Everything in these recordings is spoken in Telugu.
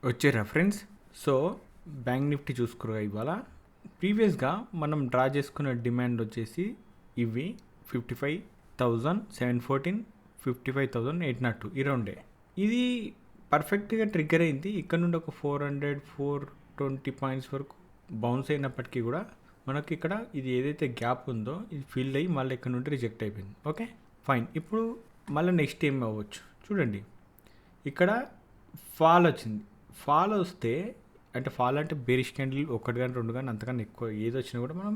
వచ్చే రెఫరెన్స్. సో బ్యాంక్ నిఫ్టీ చూసుకురా ఇవాళ ప్రీవియస్గా మనం డ్రా చేసుకున్న డిమాండ్ వచ్చేసి ఇవి 55,714, 55,802 ఈ రెండే. ఇది పర్ఫెక్ట్గా ట్రిగ్గర్ అయింది. ఇక్కడ నుండి ఒక 420 పాయింట్స్ వరకు బౌన్స్ అయినప్పటికీ కూడా మనకి ఇక్కడ ఇది ఏదైతే గ్యాప్ ఉందో ఇది ఫిల్ అయ్యి మళ్ళీ ఇక్కడ నుండి రిజెక్ట్ అయిపోయింది. Okay fine. ఇప్పుడు మళ్ళీ నెక్స్ట్ ఏం అవ్వచ్చు చూడండి. ఇక్కడ ఫాల్ వచ్చింది. ఫాల్ వస్తే అంటే ఫాల్ అంటే బేరిష్ క్యాండిల్ ఒకటి కానీ రెండు కానీ అంతకన్నా ఎక్కువ ఏది వచ్చినా కూడా మనం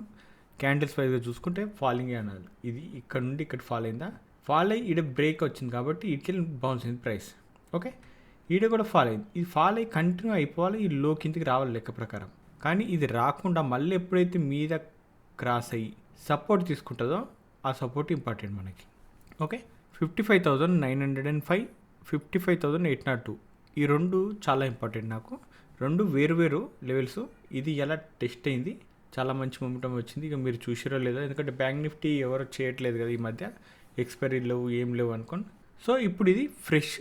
క్యాండిల్స్ వైజ్గా చూసుకుంటే ఫాలింగ్ అనాలి. ఇది ఇక్కడ నుండి ఇక్కడ ఫాల్ అయిందా, ఫాల్ అయ్యి ఈడ బ్రేక్ వచ్చింది కాబట్టి ఇటుకెళ్ళి బౌన్స్ అయింది ప్రైస్. ఓకే ఈడ కూడా ఫాల్ అయింది. ఇది ఫాల్ అయ్యి కంటిన్యూ అయిపోవాలి, ఈ లో కిందికి రావాలి లెక్క ప్రకారం. కానీ ఇది రాకుండా మళ్ళీ ఎప్పుడైతే మీద క్రాస్ అయ్యి సపోర్ట్ తీసుకుంటుందో ఆ సపోర్ట్ ఇంపార్టెంట్ మనకి. ఓకే 55,905, 55,802 ఈ రెండు చాలా ఇంపార్టెంట్ నాకు. రెండు వేరు లెవెల్స్. ఇది ఎలా టెస్ట్ అయింది, చాలా మంచి మొమెంటం వచ్చింది. ఇక మీరు చూసారో లేదో, ఎందుకంటే బ్యాంక్ నిఫ్టీ ఎవరో చేయట్లేదు కదా ఈ మధ్య, ఎక్స్పైరీ లేవు ఏం లేవు అనుకోండి. సో ఇప్పుడు ఇది ఫ్రెష్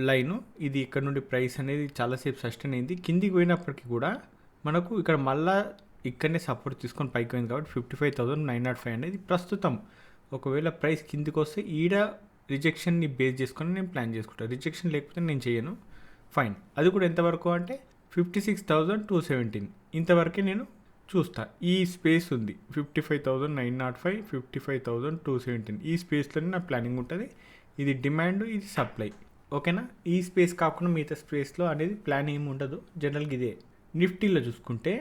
లైను. ఇది ఇక్కడ నుండి ప్రైస్ అనేది చాలాసేపు సస్టైన్ అయింది. కిందికి పోయినప్పటికీ కూడా మనకు ఇక్కడ మళ్ళా ఇక్కడనే సపోర్ట్ తీసుకొని పైకి పోయింది కాబట్టి 55,905 అనేది ప్రస్తుతం. ఒకవేళ ప్రైస్ కిందికి వస్తే ఈడ రిజెక్షన్ని బేస్ చేసుకొని నేను ప్లాన్ చేసుకుంటాను. రిజెక్షన్ లేకపోతే నేను చేయను. ఫైన్. అది కూడా ఎంతవరకు అంటే 56,217 ఇంతవరకే నేను చూస్తా. ఈ స్పేస్ ఉంది 55,905, 55,217 ఈ స్పేస్లోనే నా ప్లానింగ్ ఉంటుంది. ఇది డిమాండ్, ఇది సప్లై. ఓకేనా. ఈ స్పేస్ కాకుండా మిగతా స్పేస్లో అనేది ప్లాన్ ఏమి ఉండదు జనరల్గా. ఇదే నిఫ్టీలో చూసుకుంటే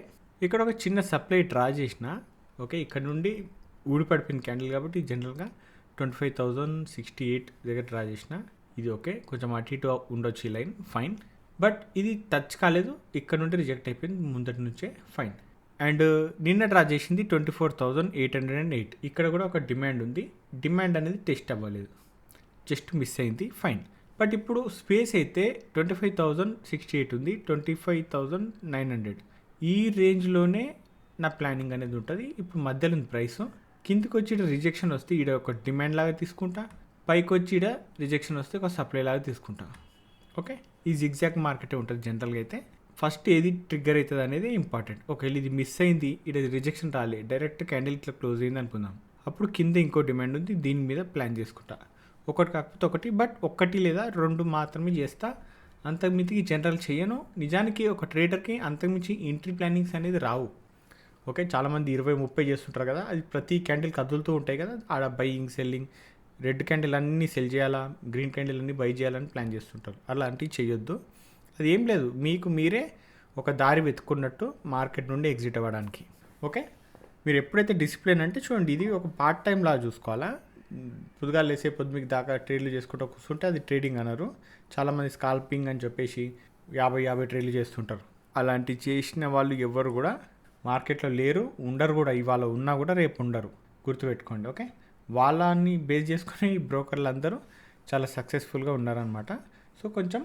ఇక్కడ ఒక చిన్న సప్లై డ్రా చేసిన. ఓకే ఇక్కడ నుండి ఊడిపడిపోయిన క్యాండిల్ కాబట్టి జనరల్గా 25,068 దగ్గర డ్రా చేసిన. ఇది ఓకే కొంచెం అటు ఇటు ఉండొచ్చు ఈ లైన్, ఫైన్. బట్ ఇది టచ్ కాలేదు, ఇక్కడ నుండి రిజెక్ట్ అయిపోయింది ముందటి నుంచే, ఫైన్. అండ్ నిన్న డ్రా చేసింది 24,808. ఇక్కడ కూడా ఒక డిమాండ్ ఉంది. డిమాండ్ అనేది టెస్ట్ అవ్వలేదు, జస్ట్ మిస్ అయింది, ఫైన్. బట్ ఇప్పుడు స్పేస్ అయితే 25,068 ఉంది, 25,900 ఈ రేంజ్లోనే నా ప్లానింగ్ అనేది ఉంటుంది. ఇప్పుడు మధ్యలో ఉంది ప్రైస్. కిందికి వచ్చి ఇక్కడ రిజెక్షన్ వస్తే ఇక్కడ ఒక డిమాండ్ లాగా తీసుకుంటా, పైకి వచ్చి ఇక్కడ రిజెక్షన్ వస్తే ఒక సప్లై లాగా తీసుకుంటా. ఓకే ఈ జిగ్జాగ్ మార్కెటే ఉంటుంది జనరల్గా. అయితే ఫస్ట్ ఏది ట్రిగ్గర్ అవుతుంది అనేది ఇంపార్టెంట్. ఒకవేళ ఇది మిస్ అయింది, ఇక్కడ రిజెక్షన్ రాలే, డైరెక్ట్ క్యాండిల్ ఇట్లా క్లోజ్ అయింది అనుకుందాం, అప్పుడు కింద ఇంకో డిమాండ్ ఉంది, దీని మీద ప్లాన్ చేసుకుంటా. ఒకటి కాకపోతే ఒకటి, బట్ ఒకటి లేదా రెండు మాత్రమే చేస్తా, అంతకుమించి జనరల్ చేయను. నిజానికి ఒక ట్రేడర్కి అంతకుమించి ఎంట్రీ ప్లానింగ్స్ అనేది రావు. ఓకే చాలామంది 20-30 చేస్తుంటారు కదా, అది ప్రతి క్యాండిల్ కదులుతూ ఉంటాయి కదా, ఆడ బయింగ్ సెల్లింగ్, రెడ్ క్యాండిల్ అన్నీ సెల్ చేయాలా, గ్రీన్ క్యాండిల్ అన్నీ బై చేయాలని ప్లాన్ చేస్తుంటారు. అలాంటివి చేయొద్దు. అది ఏం లేదు, మీకు మీరే ఒక దారి వెతుకున్నట్టు మార్కెట్ నుండి ఎగ్జిట్ అవ్వడానికి. ఓకే మీరు ఎప్పుడైతే డిసిప్లిన్ అంటే చూడండి, ఇది ఒక పార్ట్ టైం లా చూసుకోవాలా. పొద్దుగా లేసే పొద్దుమికి దాకా ట్రేడ్లు చేసుకుంటూ కూర్చుంటే అది ట్రేడింగ్ అన్నారు. చాలామంది స్కాల్పింగ్ అని చెప్పేసి 50 ట్రేడ్లు చేస్తుంటారు. అలాంటి చేసిన వాళ్ళు ఎవ్వరు కూడా మార్కెట్లో లేరు, ఉండరు కూడా. ఇవాళ ఉన్నా కూడా రేపు ఉండరు, గుర్తుపెట్టుకోండి. ఓకే వాళ్ళని బేస్ చేసుకుని ఈ బ్రోకర్లు అందరూ చాలా సక్సెస్ఫుల్గా ఉన్నారనమాట. సో కొంచెం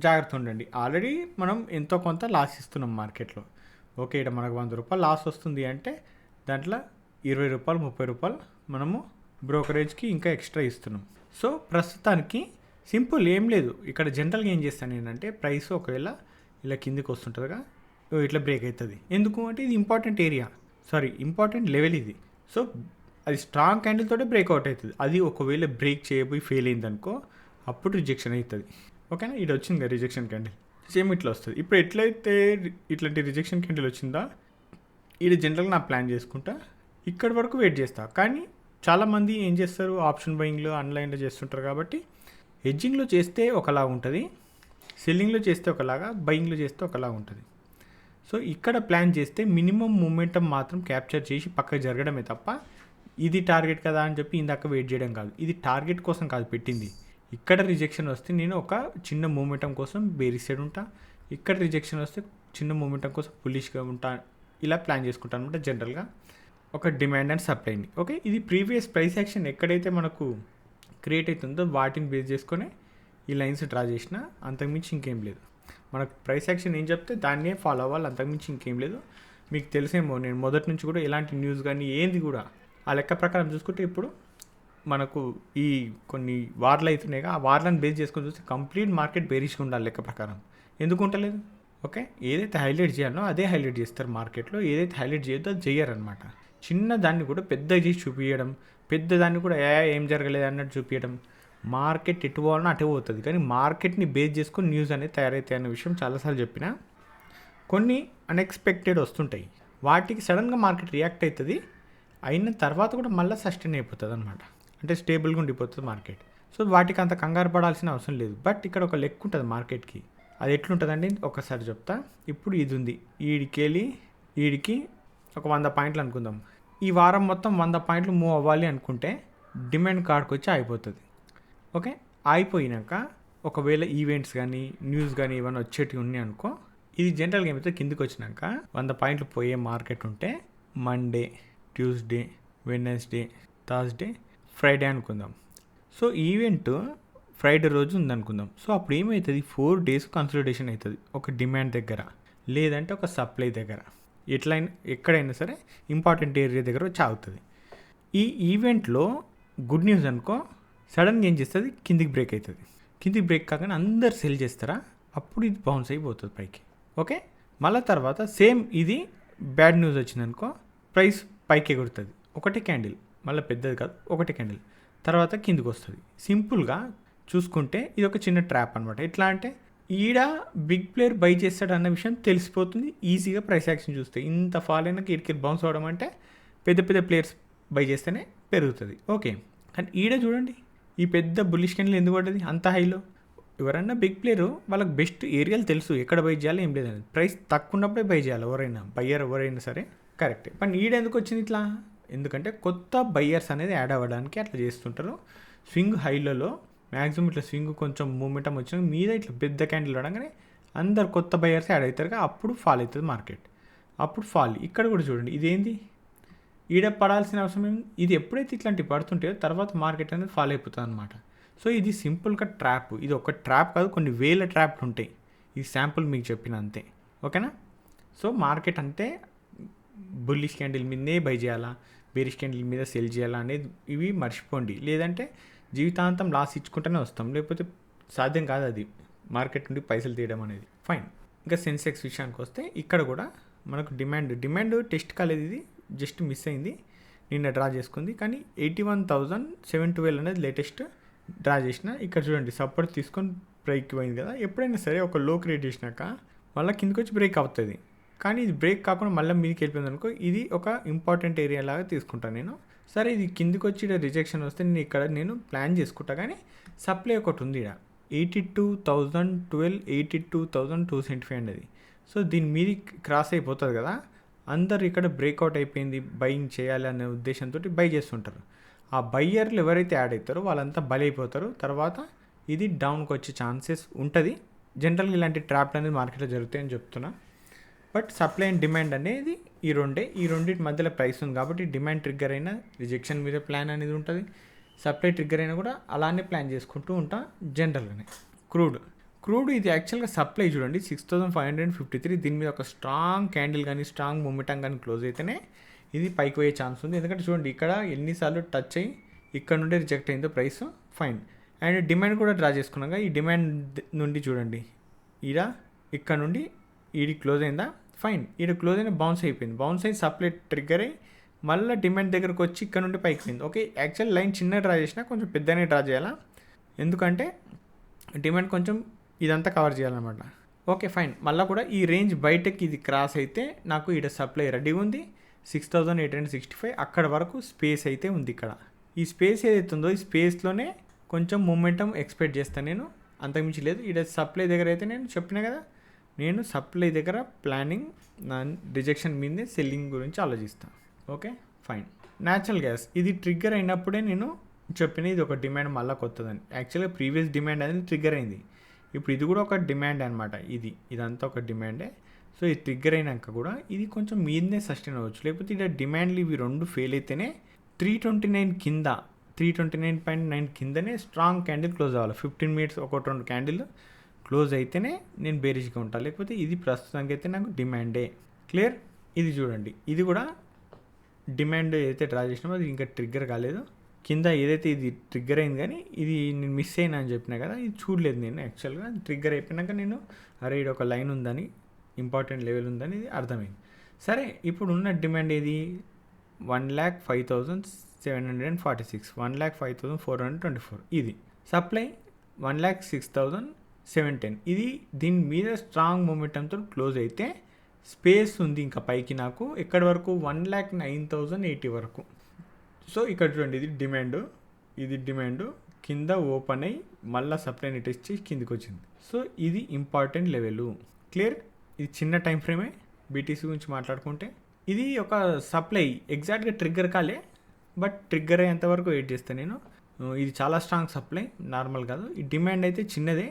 జాగ్రత్త ఉండండి. ఆల్రెడీ మనం ఎంతో కొంత లాస్ ఇస్తున్నాం మార్కెట్లో. ఓకే ఇక్కడ మనకు 100 రూపాయలు లాస్ వస్తుంది అంటే దాంట్లో 20 రూపాయలు 30 రూపాయలు మనము బ్రోకరేజ్కి ఇంకా ఎక్స్ట్రా ఇస్తున్నాం. సో ప్రస్తుతానికి సింపుల్ ఏం లేదు. ఇక్కడ జనరల్గా ఏం చేస్తాను ఏంటంటే, ప్రైస్ ఒకవేళ ఇలా కిందికి వస్తుంటుందిగా, ఇట్లా బ్రేక్ అవుతుంది. ఎందుకు అంటే ఇది ఇంపార్టెంట్ ఏరియా, ఇంపార్టెంట్ లెవెల్ ఇది. సో అది స్ట్రాంగ్ క్యాండిల్ తోటే బ్రేక్అవుట్ అవుతుంది. అది ఒకవేళ బ్రేక్ చేయబోయి ఫెయిల్ అయిందనుకో అప్పుడు రిజెక్షన్ అవుతుంది. ఓకేనా. ఇది వచ్చింది కదా రిజెక్షన్ క్యాండిల్, సేమ్ ఇట్లా వస్తుంది. ఇప్పుడు ఎట్లయితే ఇట్లాంటి రిజెక్షన్ క్యాండిల్ వచ్చిందా, ఇది జనరల్గా నా ప్లాన్ చేసుకుంటా, ఇక్కడి వరకు వెయిట్ చేస్తా. కానీ చాలామంది ఏం చేస్తారు, ఆప్షన్ బయింగ్లో ఆన్లైన్లో చేస్తుంటారు కాబట్టి హెడ్జింగ్లో చేస్తే ఒకలా ఉంటుంది, సెల్లింగ్లో చేస్తే ఒకలాగా, బయింగ్లో చేస్తే ఒకలా ఉంటుంది. సో ఇక్కడ ప్లాన్ చేస్తే మినిమం మూమెంటం మాత్రం క్యాప్చర్ చేసి పక్కకు జరగడమే తప్ప ఇది టార్గెట్ కదా అని చెప్పి ఇందాక వెయిట్ చేయడం కాదు. ఇది టార్గెట్ కోసం కాదు పెట్టింది. ఇక్కడ రిజెక్షన్ వస్తే నేను ఒక చిన్న మూమెంటం కోసం బేరిష్ సైడ్ ఉంటా, ఇక్కడ రిజెక్షన్ వస్తే చిన్న మూమెంటం కోసం పులిష్గా ఉంటా, ఇలా ప్లాన్ చేసుకుంటాను అనమాట జనరల్గా. ఒక డిమాండ్ అండ్ సప్లైని. ఓకే ఇది ప్రీవియస్ ప్రైస్ యాక్షన్ ఎక్కడైతే మనకు క్రియేట్ అవుతుందో వాటిని బేస్ చేసుకొని ఈ లైన్స్ డ్రా చేసిన, అంతకుమించి ఇంకేం లేదు. మనకు ప్రైస్ యాక్షన్ ఏం చెప్తే దాన్నే ఫాలో అవ్వాలి, అంతకుమించి ఇంకేం లేదు. మీకు తెలిసేమో నేను మొదటి నుంచి కూడా ఎలాంటి న్యూస్ కానీ ఏంది కూడా ఆ లెక్క ప్రకారం చూసుకుంటే ఇప్పుడు మనకు ఈ కొన్ని వార్లు అవుతున్నాయి, ఆ వార్లను బేస్ చేసుకొని చూస్తే కంప్లీట్ మార్కెట్ బేరిష్గా ఉండాలి లెక్క ప్రకారం. ఎందుకు ఉండలేదు? ఓకే, ఏదైతే హైలైట్ చేయాలో అదే హైలైట్ చేస్తారు మార్కెట్లో, ఏదైతే హైలైట్ చేయొద్దో అది చేయరనమాట. చిన్న దాన్ని కూడా పెద్ద చేసి చూపించడం, పెద్ద దాన్ని కూడా ఏం జరగలేదు అన్నట్టు చూపించడం. మార్కెట్ ఎటు పోవాలన్నా అటే పోతుంది, కానీ మార్కెట్ని బేస్ చేసుకొని న్యూస్ అనేది తయారైతాయి అనే విషయం చాలాసార్లు చెప్పిన. కొన్ని అన్ఎక్స్పెక్టెడ్ వస్తుంటాయి, వాటికి సడన్గా మార్కెట్ రియాక్ట్ అవుతుంది, అయిన తర్వాత కూడా మళ్ళీ సస్టైన్ అయిపోతుంది అనమాట, అంటే స్టేబుల్గా ఉండిపోతుంది మార్కెట్. సో వాటికి అంత కంగారు పడాల్సిన అవసరం లేదు. బట్ ఇక్కడ ఒక లెక్క ఉంటుంది మార్కెట్కి, అది ఎట్లుంటుందండి ఒకసారి చెప్తా. ఇప్పుడు ఇది ఉంది, ఈడికి ఒక 100 పాయింట్లు అనుకుందాం. ఈ వారం మొత్తం 100 పాయింట్లు మూవ్ అవ్వాలి అనుకుంటే డిమాండ్ కార్డ్కి వచ్చి అయిపోతుంది. ఓకే, అయిపోయినాక ఒకవేళ ఈవెంట్స్ కానీ న్యూస్ కానీ ఏమైనా వచ్చేటివి ఉన్నాయి అనుకో, ఇది జనరల్గా ఏమైతే కిందికి వచ్చినాక 100 పాయింట్లు పోయే మార్కెట్ ఉంటే Monday, Tuesday, Wednesday, Thursday, Friday అనుకుందాం. సో ఈవెంట్ ఫ్రైడే రోజు ఉందనుకుందాం. సో అప్పుడు ఏమవుతుంది, 4 days కన్సల్టేషన్ అవుతుంది ఒక డిమాండ్ దగ్గర, లేదంటే ఒక సప్లై దగ్గర, ఎట్లయినా ఎక్కడైనా సరే ఇంపార్టెంట్ ఏరియా దగ్గర వచ్చి ఆగుతుంది. ఈ ఈవెంట్లో గుడ్ న్యూస్ అనుకో, సడన్గా ఏం చేస్తుంది, కిందికి బ్రేక్ అవుతుంది. కిందికి బ్రేక్ కాగానే అందరు సెల్ చేస్తారా, అప్పుడు ఇది బౌన్స్ అయిపోతుంది పైకి. ఓకే, మళ్ళీ తర్వాత సేమ్ ఇది బ్యాడ్ న్యూస్ వచ్చిందనుకో, ప్రైస్ పైకి ఎగురుతుంది. ఒకటే క్యాండిల్, మళ్ళీ పెద్దది కాదు, ఒకటే క్యాండిల్, తర్వాత కిందికి వస్తుంది. సింపుల్గా చూసుకుంటే ఇది ఒక చిన్న ట్రాప్ అనమాట. ఎట్లా అంటే ఈడ బిగ్ ప్లేయర్ బై చేస్తాడు అన్న విషయం తెలిసిపోతుంది ఈజీగా ప్రైస్ యాక్షన్ చూస్తే. ఇంత ఫాల్ అయినా కిటికీ బౌన్స్ అవడం అంటే పెద్ద పెద్ద ప్లేయర్స్ బై చేస్తేనే పెరుగుతుంది. ఓకే, కానీ ఈడ చూడండి, ఈ పెద్ద బుల్లిష్ క్యాండిల్ ఎందుకు పడ్డది అంత హైలో? ఎవరన్నా బిగ్ ప్లేయరు వాళ్ళకి బెస్ట్ ఏరియాలు తెలుసు, ఎక్కడ బై చేయాలో ఏం లేదని. ప్రైస్ తక్కువ ఉన్నప్పుడే బై చేయాలి ఎవరైనా, బయ్యర్ ఎవరైనా సరే, కరెక్టే. కానీ ఈడ ఎందుకు వచ్చింది ఇట్లా? ఎందుకంటే కొత్త బయ్యర్స్ అనేది యాడ్ అవ్వడానికి అట్లా చేస్తుంటారు. స్వింగ్ హైలలో మ్యాక్సిమం ఇట్లా స్వింగ్ కొంచెం మూమెంటం వచ్చిన మీద ఇట్లా పెద్ద క్యాండిల్ రావడంగానే అందరు కొత్త బయ్యర్స్ యాడ్ అవుతారు, అప్పుడు ఫాల్ అవుతుంది మార్కెట్. అప్పుడు ఫాల్. ఇక్కడ కూడా చూడండి, ఇదేంది, ఈడ పడాల్సిన అవసరం ఏమి, ఇది ఎప్పుడైతే ఇట్లాంటివి పడుతుంటాయో తర్వాత మార్కెట్ అనేది ఫాల్ అయిపోతుంది అనమాట. సో ఇది సింపుల్గా ట్రాప్. ఇది ఒక ట్రాప్ కాదు, కొన్ని వేల ట్రాప్లు ఉంటాయి. ఈ శాంపుల్ మీకు చెప్పిన అంతే, ఓకేనా? సో మార్కెట్ అంటే బుల్లిష్ క్యాండిల్ మీదనే బై చేయాలా, బేరిష్ క్యాండిల్ మీద సెల్ చేయాలా అనేది ఇవి మర్చిపోండి. లేదంటే జీవితాంతం లాస్ ఇచ్చుకుంటూనే వస్తాం, లేకపోతే సాధ్యం కాదు అది మార్కెట్ నుండి పైసలు తీయడం అనేది. ఫైన్. ఇంకా సెన్సెక్స్ విషయానికి వస్తే ఇక్కడ కూడా మనకు డిమాండ్ టెస్ట్ కాలేదు, ఇది జస్ట్ మిస్ అయింది, నిన్న డ్రా చేసుకుంది. కానీ 81,712 అనేది లేటెస్ట్ డ్రా చేసిన. ఇక్కడ చూడండి, సపోర్ట్ తీసుకొని బ్రేక్ పోయింది కదా. ఎప్పుడైనా సరే ఒక లో క్రియేట్ చేసినాక మళ్ళీ కిందకి వచ్చి బ్రేక్ అవుతుంది, కానీ ఇది బ్రేక్ కాకుండా మళ్ళీ మీదకి వెళ్ళిపోయింది అనుకో, ఇది ఒక ఇంపార్టెంట్ ఏరియా లాగా తీసుకుంటాను నేను. సరే, ఇది కిందికి వచ్చి రిజెక్షన్ వస్తే నేను ప్లాన్ చేసుకుంటా, కానీ సప్లై ఒకటి ఉంది ఇక్కడ 82,012, 82,275 అనేది. సో దీని మీది క్రాస్ అయిపోతుంది కదా, అందరు ఇక్కడ బ్రేక్అవుట్ అయిపోయింది, బయింగ్ చేయాలి అనే ఉద్దేశంతో బై చేస్తుంటారు. ఆ బయ్యర్లు ఎవరైతే యాడ్ అవుతారో వాళ్ళంతా బలైపోతారు, తర్వాత ఇది డౌన్కి వచ్చే ఛాన్సెస్ ఉంటుంది. జనరల్గా ఇలాంటి ట్రాప్లు అనేది మార్కెట్లో జరుగుతాయని చెప్తున్నా. బట్ సప్లై అండ్ డిమాండ్ అనేది ఈ రెండింటి మధ్యలో ప్రైస్ ఉంది కాబట్టి డిమాండ్ ట్రిగ్గర్ అయినా రిజెక్షన్ మీద ప్లాన్ అనేది ఉంటుంది, సప్లై ట్రిగ్గర్ అయినా కూడా అలానే ప్లాన్ చేసుకుంటూ ఉంటా జనరల్గానే. క్రూడ్ ఇది యాక్చువల్గా సప్లై చూడండి 6,553, దీని మీద ఒక స్ట్రాంగ్ క్యాండిల్ కానీ స్ట్రాంగ్ మూమెంటం కానీ క్లోజ్ అయితేనే ఇది పైకి పోయే ఛాన్స్ ఉంది. ఎందుకంటే చూడండి, ఇక్కడ ఎన్నిసార్లు టచ్ అయ్యి ఇక్కడ నుండి రిజెక్ట్ అయిందో ప్రైస్. ఫైన్. అండ్ డిమాండ్ కూడా డ్రా చేసుకున్నాక ఈ డిమాండ్ నుండి చూడండి, ఇక్కడ నుండి ఈడి క్లోజ్ అయిందా, ఫైన్, ఈడ క్లోజ్ అయినా బౌన్స్ అయిపోయింది, బౌన్స్ అయి సప్లై ట్రిగ్గర్ అయ్యి మళ్ళీ డిమాండ్ దగ్గరకు వచ్చి ఇక్కడ నుండి పైకి పోయింది. ఓకే, యాక్చువల్ లైన్ చిన్న డ్రా చేసినా కొంచెం పెద్దనే డ్రా చేయాలా, ఎందుకంటే డిమాండ్ కొంచెం ఇదంతా కవర్ చేయాలన్నమాట. Okay, fine. మళ్ళీ కూడా ఈ రేంజ్ బయటకి ఇది క్రాస్ అయితే నాకు ఈడ సప్లై రెడీ ఉంది 6,865, అక్కడ వరకు స్పేస్ అయితే ఉంది. ఇక్కడ ఈ స్పేస్ ఏదైతే ఉందో ఈ స్పేస్లోనే కొంచెం మూమెంటం ఎక్స్పెక్ట్ చేస్తాను నేను, అంతకుమించి లేదు. ఈడ సప్లై దగ్గర అయితే నేను చెప్పినా కదా, నేను సప్లై దగ్గర ప్లానింగ్, నా రిజెక్షన్ మీదే సెల్లింగ్ గురించి ఆలోచిస్తాను. Okay, fine. న్యాచురల్ గ్యాస్ ఇది ట్రిగ్గర్ అయినప్పుడే నేను చెప్పిన ఇది ఒక డిమాండ్ మళ్ళీ కొత్తదని. యాక్చువల్గా ప్రీవియస్ డిమాండ్ అనేది ట్రిగ్గర్ అయింది, ఇప్పుడు ఇది కూడా ఒక డిమాండ్ అనమాట. ఇదంతా ఒక డిమాండే. సో ఇది ట్రిగ్గర్ అయినాక కూడా ఇది కొంచెం మీదనే సస్టైన్ అవ్వచ్చు, లేకపోతే ఇక్కడ డిమాండ్లు ఇవి రెండు ఫెయిల్ అయితేనే 329 కింద 329.9 కిందనే స్ట్రాంగ్ క్యాండిల్ క్లోజ్ అవ్వాలి. 15 minutes ఒక 2 క్యాండిల్ క్లోజ్ అయితేనే నేను బేరిష్గా ఉంటాను, లేకపోతే ఇది ప్రస్తుతానికి అయితే నాకు డిమాండే. క్లియర్. ఇది చూడండి, ఇది కూడా డిమాండ్ అయితే డ్రా చేసినామో అది ఇంకా ట్రిగ్గర్ కాలేదు, కింద ఏదైతే ఇది ట్రిగ్గర్ అయింది కానీ ఇది నేను మిస్ అయినా అని చెప్పినా కదా, ఇది చూడలేదు నేను యాక్చువల్గా. ట్రిగ్గర్ అయిపోయినాక నేను అరే ఇది ఒక లైన్ ఉందని, ఇంపార్టెంట్ లెవెల్ ఉందని ఇది అర్థమైంది. సరే, ఇప్పుడు ఉన్న డిమాండ్ ఏది 1,05,746, 1,05,424. ఇది సప్లై 1,06,710. ఇది దీని మీద స్ట్రాంగ్ మొమెంటంతో క్లోజ్ అయితే స్పేస్ ఉంది ఇంకా పైకి నాకు ఎక్కడి వరకు 1,09,080 వరకు. సో ఇక్కడ చూడండి, ఇది డిమాండ్ కింద ఓపెన్ అయ్యి మళ్ళీ సప్లైని టెస్ట్ చేసి కిందికి వచ్చింది. సో ఇది ఇంపార్టెంట్ లెవెల్. క్లియర్? ఇది చిన్న టైం ఫ్రేమే. బీటీసీ గురించి మాట్లాడుకుంటే ఇది ఒక సప్లై ఎగ్జాక్ట్గా ట్రిగ్గర్ కాలే, బట్ ట్రిగ్గర్ అయ్యేంతవరకు వెయిట్ చేస్తాను నేను. ఇది చాలా స్ట్రాంగ్ సప్లై, నార్మల్ కాదు. ఈ డిమాండ్ అయితే చిన్నదే,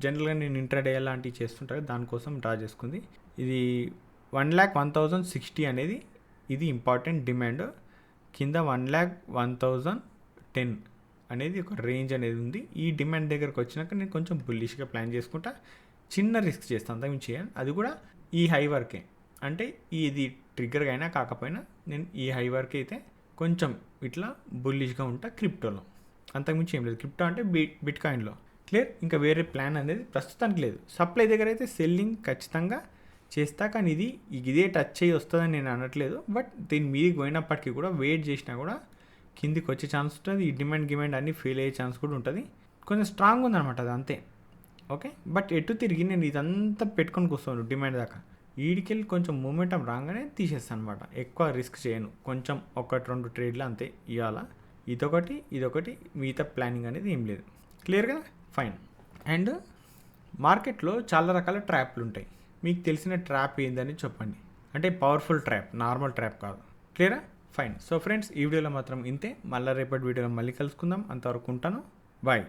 జనరల్గా నేను ఇంట్రాడే లాంటివి చేస్తుంటాను, దానికోసం డ్రా చేసుకుంది. ఇది 1,01,060 అనేది ఇది ఇంపార్టెంట్ డిమాండ్. కింద 1,01,010 అనేది ఒక రేంజ్ అనేది ఉంది. ఈ డిమాండ్ దగ్గరకు వచ్చినాక నేను కొంచెం బుల్లిష్గా ప్లాన్ చేసుకుంటా, చిన్న రిస్క్ చేస్తాను, అంతకుమించి చేయాలి. అది కూడా ఈ హై వరకే, అంటే ఇది ట్రిగ్గర్ అయినా కాకపోయినా నేను ఈ హై వరకు అయితే కొంచెం ఇట్లా బుల్లిష్గా ఉంటా క్రిప్టోలో, అంతకుమించి ఏం లేదు. క్రిప్టో అంటే బిట్ కాయిన్లో. క్లియర్? ఇంకా వేరే ప్లాన్ అనేది ప్రస్తుతానికి లేదు. సప్లై దగ్గర అయితే సెల్లింగ్ ఖచ్చితంగా చేస్తా, కానీ ఇదే టచ్ అయ్యి వస్తుందని నేను అనట్లేదు. బట్ దీని మీదకి పోయినప్పటికీ కూడా వెయిట్ చేసినా కూడా కిందికి వచ్చే ఛాన్స్ ఉంటుంది. ఈ డిమాండ్ అన్నీ ఫెయిల్ అయ్యే ఛాన్స్ కూడా ఉంటుంది. కొంచెం స్ట్రాంగ్ ఉందన్నమాట అది, అంతే. ఓకే, బట్ ఎటు తిరిగి నేను ఇదంతా పెట్టుకొని కూర్చోను డిమాండ్ దాకా. వీడికెళ్ళి కొంచెం మూమెంటం రాగానే తీసేస్తాను అనమాట. ఎక్కువ రిస్క్ చేయను, కొంచెం 1-2 ట్రేడ్లు అంతే ఇవాళ. ఇదొకటి మిగతా ప్లానింగ్ అనేది ఏం లేదు. క్లియర్ కదా? ఫైన్. అండ్ మార్కెట్లో చాలా రకాల ట్రాప్లు ఉంటాయి. మీకు తెలిసిన ట్రాప్ ఏందని చెప్పండి, అంటే పవర్ఫుల్ ట్రాప్, నార్మల్ ట్రాప్ కాదు. క్లియరా? ఫైన్. సో ఫ్రెండ్స్, ఈ వీడియోలో మాత్రం ఇంతే. మళ్ళీ రేపటి వీడియోలో మళ్ళీ కలుసుకుందాం. అంతవరకు ఉంటాను. బాయ్.